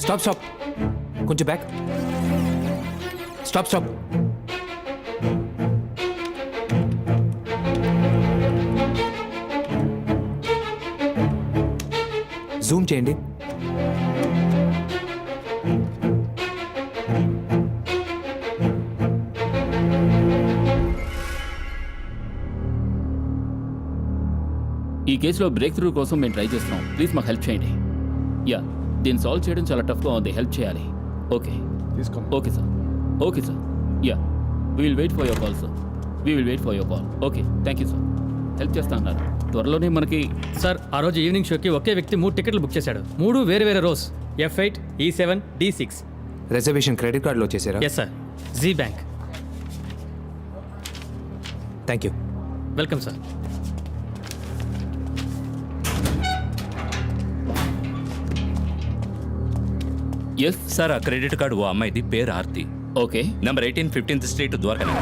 Stop కొంచెం back. Stop Zoom చేయండి. ఈ కేసులో బ్రేక్ త్రూ కోసం మేము ట్రై చేస్తున్నాం. ప్లీజ్ మాకు హెల్ప్ చేయండి. యా, దీన్ని సాల్వ్ చేయడం చాలా టఫ్గా ఉంది. హెల్ప్ చేయాలి. Okay okay sir. Yeah, we will wait for your call sir. Okay, thank you sir. Help చేస్తా అన్నారు. త్వరలోనే మనకి సార్ ఆ రోజు ఈవినింగ్ షోకి ఒకే వ్యక్తి 3 టికెట్లు బుక్ చేశాడు. 3 వేరే rose. F8, E7, D6. Reservation credit కార్డులో చేశారా? Yes sir. జీ bank. Thank you. Welcome sir. Yes sir, ఆ క్రెడిట్ కార్డు ఓ అమ్మాయిది, పేరు Aarti. Okay. Number 18 15th street Dwarka.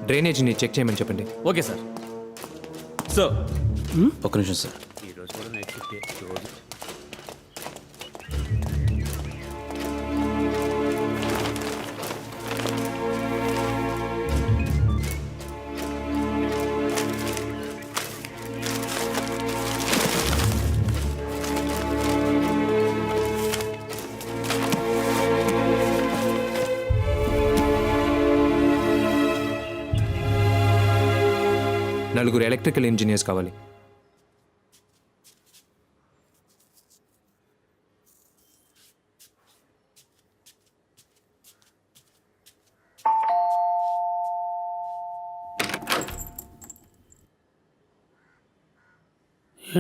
డ్రైనేజీని చెక్ చేయమని చెప్పండి. Okay sir. సార్ ఒక్క నిమిషం సార్. నలుగురు ఎలక్ట్రికల్ ఇంజనీర్స్ కావాలి.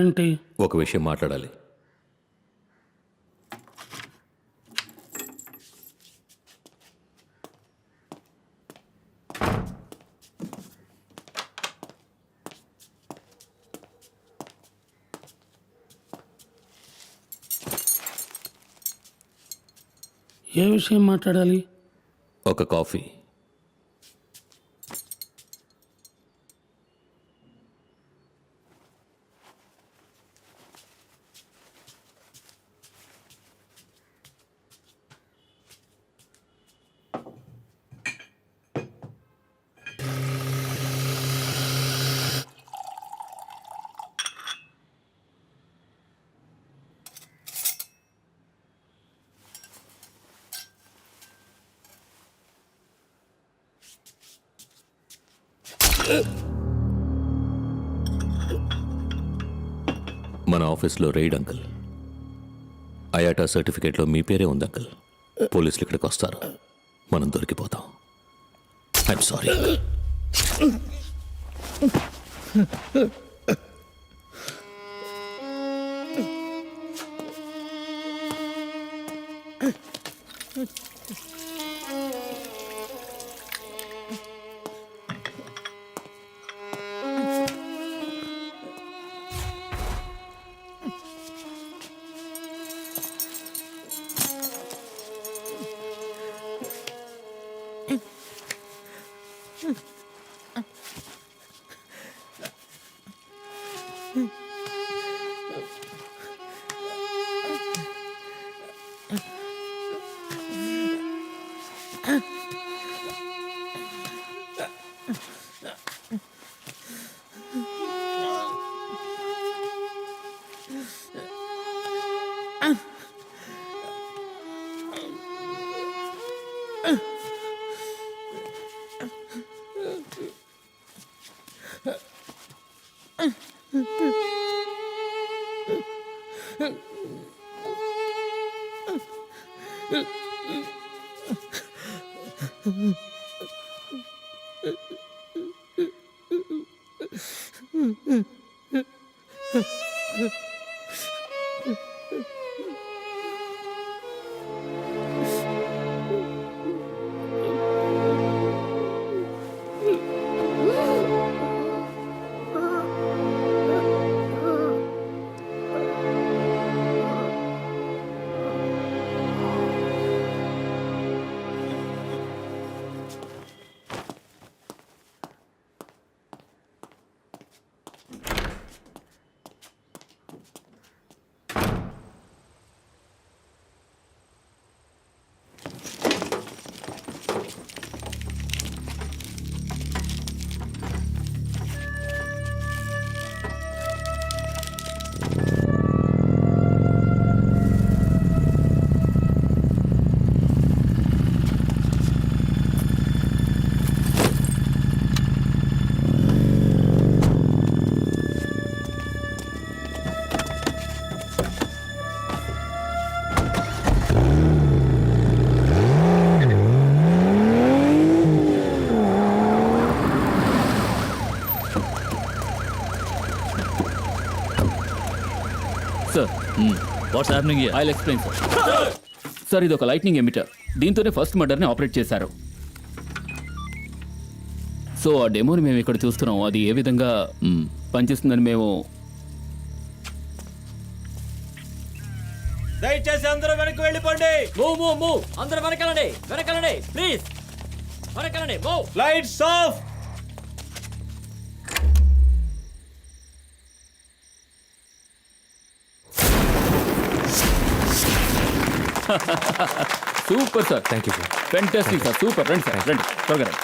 ఏంటి? ఒక విషయం మాట్లాడాలి. ఏ విషయం మాట్లాడాలి? ఒక కాఫీ. మన ఆఫీస్లో రైడ్ అంకుల్. అయాటా సర్టిఫికేట్లో మీ పేరే ఉంది అంకుల్. పోలీసులు ఇక్కడికి వస్తారు, మనం దొరికిపోతాం. I'm sorry. Sir what's happening here? I explain sir. Sir ఇది ఒక లైట్నింగ్ ఎమిటర్. దీంతోనే ఫస్ట్ మర్డర్ని ఆపరేట్ చేశారు. సో ఆ డెమోని మేము ఇక్కడ చూస్తున్నాం. అది ఏ విధంగా పనిచేస్తుందని మేము దయచేసి అందరూ వెనక్కి వెళ్ళిపోండి. మూవ్ అందరూ వెనకాలండి ప్లీజ్ వెనకాలండి. Move. Lights off. Super sir. Thank you sir. Fantastic sir. Super. రండి సార్, రండి త్వరగా రండి.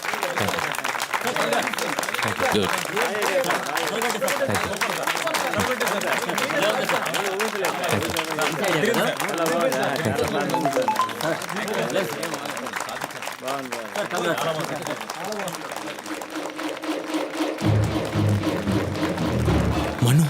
మను,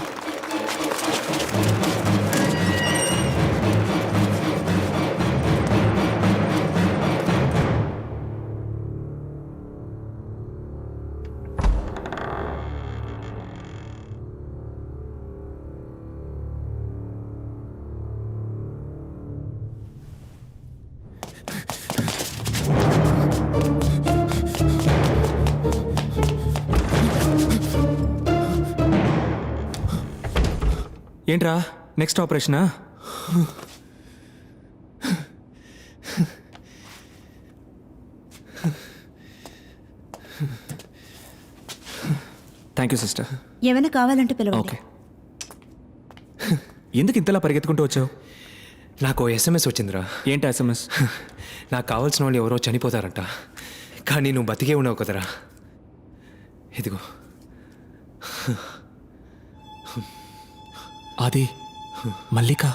ఏంట్రా నెక్స్ట్ ఆపరేషనా? Thank you sister. ఏమైనా కావాలంటే పిలవండి. ఓకే. ఎందుకు ఇంతలా పరిగెత్తుకుంటూ వచ్చావు? నాకు ఎస్ఎంఎస్ వచ్చిందిరా. ఏంటి ఎస్ఎంఎస్? నాకు కావాల్సిన వాళ్ళు ఎవరో చనిపోతారంట, కానీ నువ్వు బతికే ఉన్నావు కదరా. ఇదిగో. అది మల్లిక.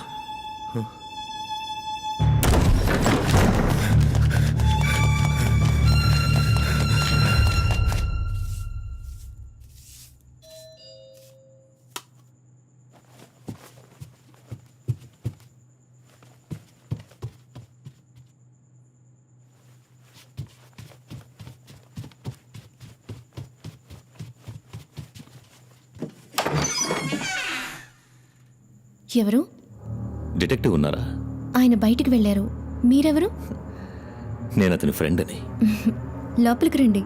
ఎవరు? డిటెక్టివ్ ఉన్నారా? ఆయన బయటికి వెళ్ళారు. మీరెవరు? నేను అతని ఫ్రెండ్ అని. లోపలికి రండి.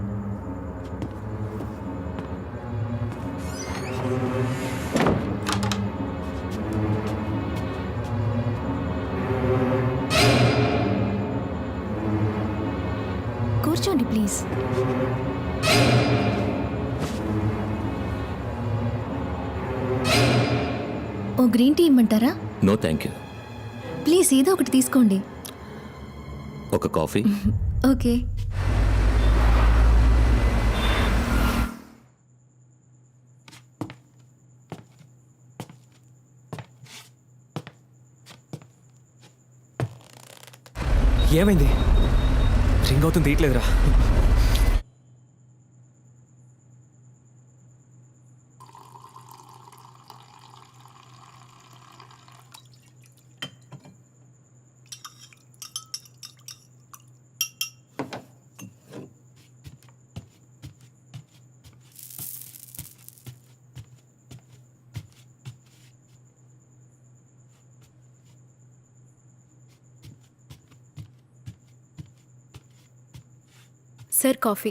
కూర్చోండి ప్లీజ్. ఓ గ్రీన్ టీ ఇమ్మంటారా? No thank you. ప్లీజ్ ఏదో ఒకటి తీసుకోండి. ఒక కాఫీ. ఓకే. ఏమైంది? రింగ్ అవుతుంది, తీయట్లేదురా. Sir coffee.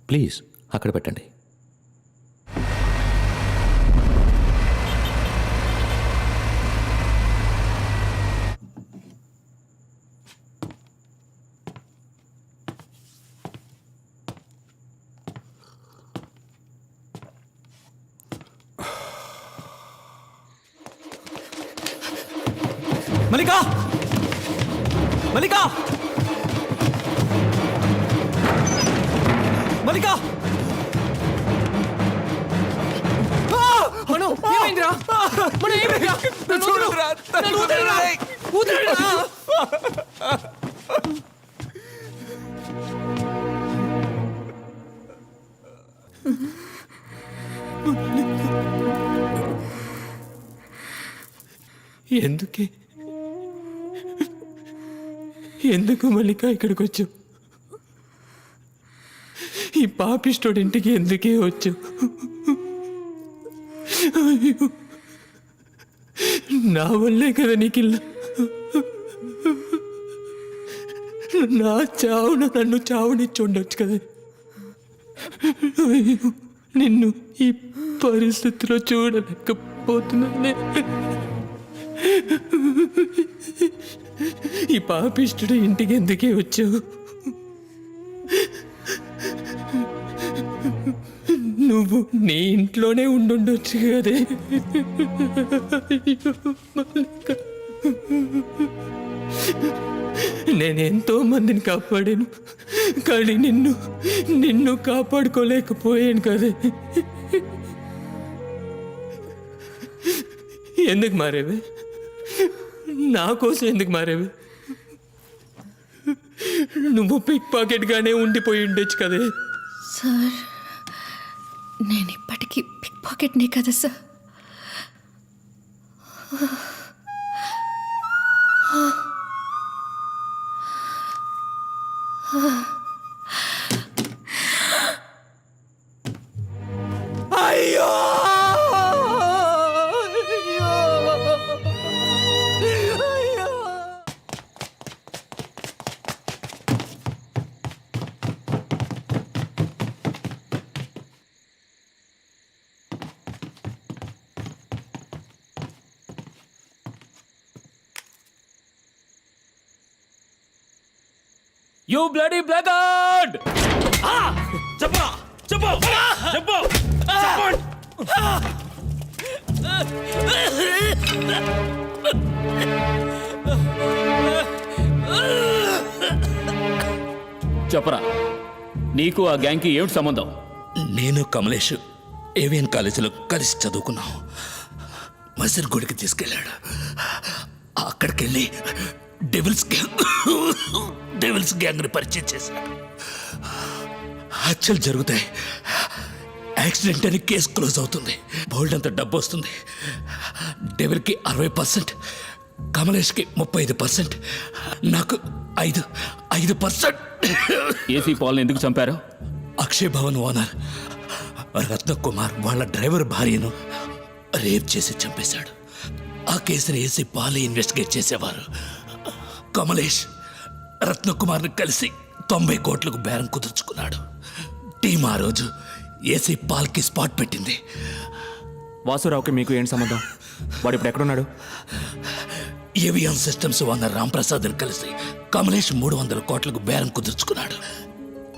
ప్లీజ్ అక్కడ పెట్టండి. మల్లికా, మల్లికా, మల్లికా! మను, ఏమైందిరా? మను, ఏమైందిరా? నన్ను వదలరా, నన్ను వదలరా, వదలరా. ఎందుకు మల్లిక ఇక్కడికి వచ్చావు? ఈ పాపిస్టోడి ఇంటికి ఎందుకే వచ్చావు? అయ్యో, నా వల్లే కదా నీకు ఇలా. నా చావున నన్ను చావునిచ్చి ఉండొచ్చు కదా. అయ్యో, నిన్ను ఈ పరిస్థితిలో చూడలేకపోతున్నానే. ఈ పాపిష్టుడు ఇంటికి ఎందుకే వచ్చావు? నువ్వు నీ ఇంట్లోనే ఉండుండొచ్చు కదే. నేనెంతో మందిని కాపాడాను, కానీ నిన్ను కాపాడుకోలేకపోయాను కదే. ఎందుకు మారేవే? నా కోసం ఎందుకు మారేవి? నువ్వు పిక్ పాకెట్గానే ఉండిపోయి ఉండొచ్చు కదే. సార్, నేను ఇప్పటికీ పిక్ పాకెట్నే కదా సార్. అయ్యో, యూ బ్లడీ బ్లాక్అవుట్! చెప్పు చెప్పు చెప్పు. చెప్పరా, నీకు ఆ గ్యాంగ్కి ఏమిటి సంబంధం? నేను కమలేష్ ఏవిఎన్ కాలేజీలో కలిసి చదువుకున్నాం. మసీర్ గుడికి తీసుకెళ్ళాడు. అక్కడికి వెళ్ళి డెవిల్స్ గ్యాంగ్ని పరిచయం చేశాడు. హత్యలు జరుగుతాయి, యాక్సిడెంట్ అని కేసు క్లోజ్ అవుతుంది, బోల్డ్ అంత డబ్బు వస్తుంది. డెవిల్కి 60%, కమలేష్కి 35%, నాకు 5%. ఏసీ పాల్ని ఎందుకు చంపారు? అక్షయ్ భవన్ ఓనర్ రత్నకుమార్ వాళ్ళ డ్రైవర్ భార్యను రేప్ చేసి చంపేశాడు. ఆ కేసుని ఏసీ పాలే ఇన్వెస్టిగేట్ చేసేవారు. కమలేష్ రత్నకుమార్ని కలిసి 90 కోట్లకు బేరం కుదుర్చుకున్నాడు. టీం ఆ రోజు ఏసీ పాల్కి స్పాట్ పెట్టింది. వాసురావుకి మీకు ఏంటి సంబంధం? వాడు ఇప్పుడు ఎక్కడున్నాడు? ఏవిఎన్ సిస్టమ్స్ ఓనర్ రాంప్రసాద్ని కలిసి కమలేష్ 300 కోట్లకు బేరం కుదుర్చుకున్నాడు.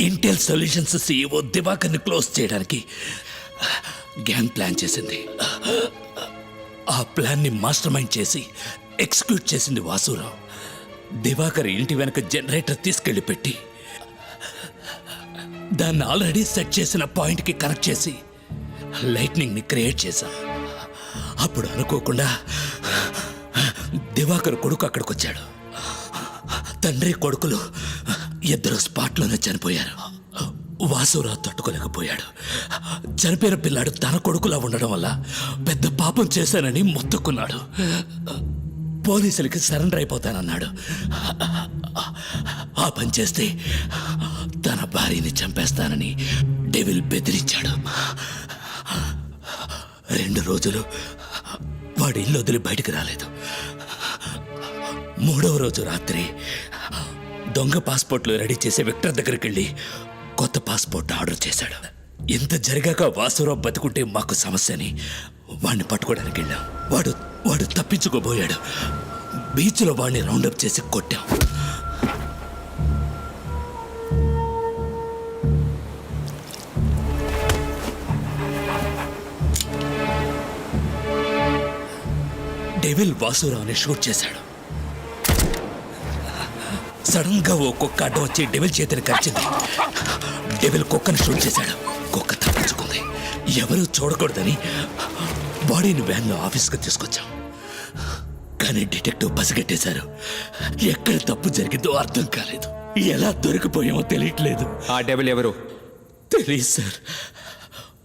ఇంటెల్ సొల్యూషన్స్ CEO దివాకర్ని క్లోజ్ చేయడానికి గ్యాంగ్ ప్లాన్ చేసింది. ఆ ప్లాన్ని మాస్టర్ మైండ్ చేసి ఎగ్జిక్యూట్ చేసింది వాసురావు. దివాకర్ ఇంటి వెనక జనరేటర్ తీసుకెళ్లి పెట్టి దాన్ని ఆల్రెడీ సెట్ చేసిన పాయింట్కి కనెక్ట్ చేసి లైట్నింగ్ని క్రియేట్ చేశాం. అప్పుడు అనుకోకుండా దివాకర్ కొడుకు అక్కడికి వచ్చాడు. తండ్రి కొడుకులు ఇద్దరు స్పాట్లోనే చనిపోయారు. వాసురావు తట్టుకోలేకపోయాడు. చనిపోయిన పిల్లాడు తన కొడుకులా ఉండడం వల్ల పెద్ద పాపం చేశానని మొత్తుకున్నాడు. పోలీసులకి సరెండర్ అయిపోతానన్నాడు. ఆ పని చేస్తే తన భార్యని చంపేస్తానని డెవిల్ బెదిరించాడు. 2 రోజులు వాడి ఇల్లు వదిలి బయటికి రాలేదు. 3వ రోజు రాత్రి దొంగ పాస్పోర్ట్లు రెడీ చేసే విక్టర్ దగ్గరికి వెళ్ళి కొత్త పాస్పోర్ట్ ఆర్డర్ చేశాడు. ఇంత జరిగాక వాసురావు బతుకుంటే మాకు సమస్యని వాడిని పట్టుకోవడానికి వెళ్ళాం. వాడు తప్పించుకోబోయాడు. బీచ్లో వాడిని రౌండప్ చేసి కొట్టాం. డెవిల్ వాసురావుని షూట్ చేశాడు. సడన్ గా ఓ కుక్క అడ్డం వచ్చి డెవిల్ చేతిని కరిచింది. డెవిల్ కుక్కను షూట్ చేశాడు. కుక్క తప్పించుకుంది. ఎవరూ చూడకూడదని బాడీని వ్యాన్లో ఆఫీస్కి తీసుకొచ్చాం. కానీ డిటెక్టివ్ పసిగట్టేశారు. ఎక్కడ తప్పు జరిగిందో అర్థం కాలేదు. ఎలా దొరికిపోయామో తెలియట్లేదు. ఆ డెవిల్ ఎవరు? తెలియదు సార్.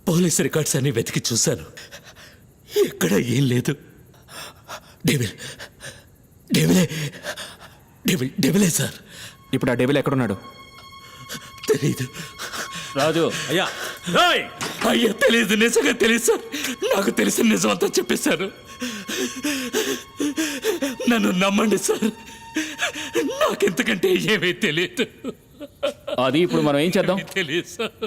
పోలీస్ రికార్డ్స్ అన్ని వెతికి చూశాను. ఎక్కడ ఏం లేదు. డెవిలే సార్. ఇప్పుడు ఆ డెవిల్ ఎక్కడున్నాడు? తెలీదు. రాజు అయ్యా అయ్యా తెలీదు. నిజంగా తెలియదు సార్. నాకు తెలిసిన నిజం అంతా చెప్పేశారు. నన్ను నమ్మండి సార్. నాకెంతకంటే ఏమీ తెలియదు. అది ఇప్పుడు మనం ఏం చేద్దాం? తెలియదు సార్.